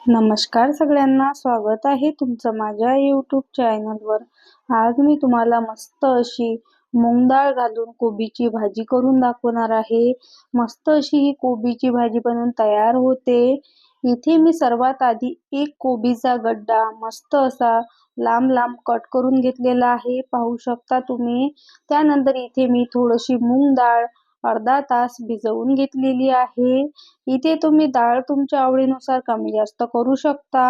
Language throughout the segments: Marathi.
नमस्कार सगळ्यांना, स्वागत आहे तुमचं माझ्या YouTube चॅनलवर. आज मी तुम्हाला मस्त अशी मूग डाळ घालून कोबीची भाजी करून दाखवणार आहे. मस्त अशी ही कोबीची भाजी बनवून तयार होते. इथे मी सर्वात आधी एक कोबीचा गड्डा मस्त असा लांब लांब कट करून घेतलेला आहे, पाहू शकता तुम्ही. त्यानंतर इथे मी थोडीशी मूग डाळ अर्धा तास भिजवून घेतलेली आहे. इथे तुम्ही डाळ तुमच्या आवडीनुसार कमी जास्त करू शकता.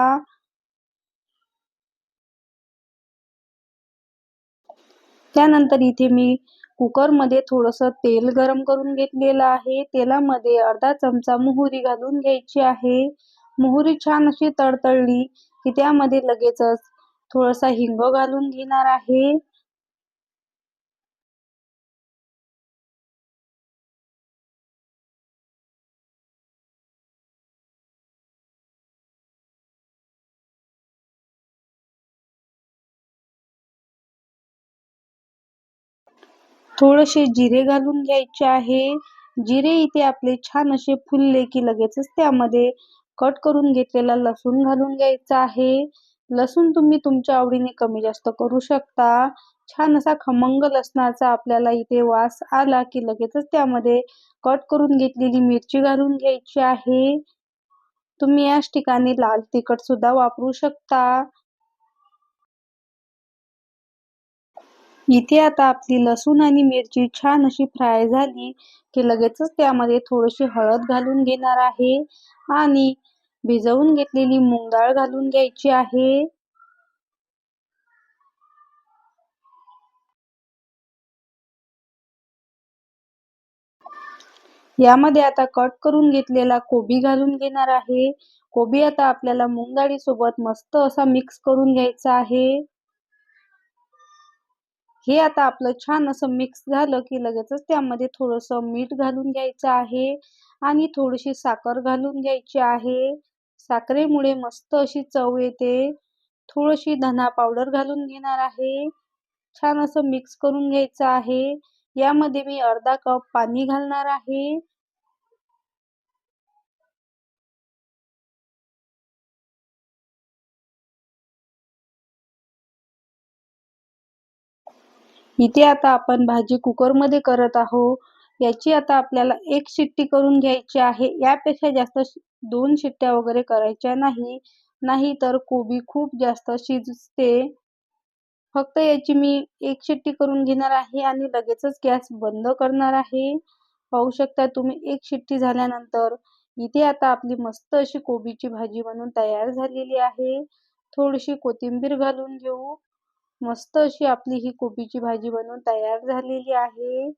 त्यानंतर इथे मी कुकरमध्ये थोडंसं तेल गरम करून घेतलेलं आहे. तेलामध्ये अर्धा चमचा मोहरी घालून घ्यायची आहे. मोहरी छान अशी तडतडली की त्यामध्ये लगेचच थोडासा हिंग घालून घेणार आहे. थोडेसे जिरे घालून घ्यायचे आहे. जिरे इथे आपले छान असे फुलले की लगेचच त्यामध्ये कट करून घेतलेला लसूण घालून घ्यायचा आहे. लसूण तुम्ही तुमच्या आवडीने कमी जास्त करू शकता. छान असा खमंग लसणाचा आपल्याला इथे वास आला की लगेचच त्यामध्ये कट करून घेतलेली मिरची घालून घ्यायची आहे. तुम्ही याच ठिकाणी लाल तिखट सुद्धा वापरू शकता. इथे आता आपली लसूण आणि मिरची छान अशी फ्राय झाली की लगेचच त्यामध्ये थोडीशी हळद घालून घेणार आहे आणि भिजवून घेतलेली मूग डाळ घालून घ्यायची आहे. यामध्ये आता कट करून घेतलेला कोबी घालून घेणार आहे. कोबी आता आपल्याला मूग डाळीसोबत मस्त असा मिक्स करून घ्यायचा आहे. हे आता आपलं छान असं मिक्स झालं की लगेचच त्यामध्ये थोडंसं मीठ घालून घ्यायचं आहे आणि थोडीशी साखर घालून घ्यायची आहे. साखरेमुळे मस्त अशी चव येते. थोडीशी धना पावडर घालून घेणार आहे. छान असं मिक्स करून घ्यायचं आहे. यामध्ये मी अर्धा कप पाणी घालणार आहे. इथे आता आपण भाजी कुकरमध्ये करत आहोत. याची आता आपल्याला एक शिट्टी करून घ्यायची आहे. यापेक्षा जास्त 2 शिट्ट्या वगैरे करायच्या नाही. नाहीतर कोबी खूप जास्त शिजते. फक्त याची मी एक शिट्टी करून घेणार आहे आणि लगेचच गॅस बंद करणार आहे. पाहू शकता तुम्ही एक शिट्टी झाल्यानंतर इथे आता आपली मस्त अशी कोबीची भाजी बनून तयार झालेली आहे. थोडीशी कोथिंबीर घालून घेऊ. मस्त अशी आपली ही कोबीची भाजी बनवून तयार झालेली आहे.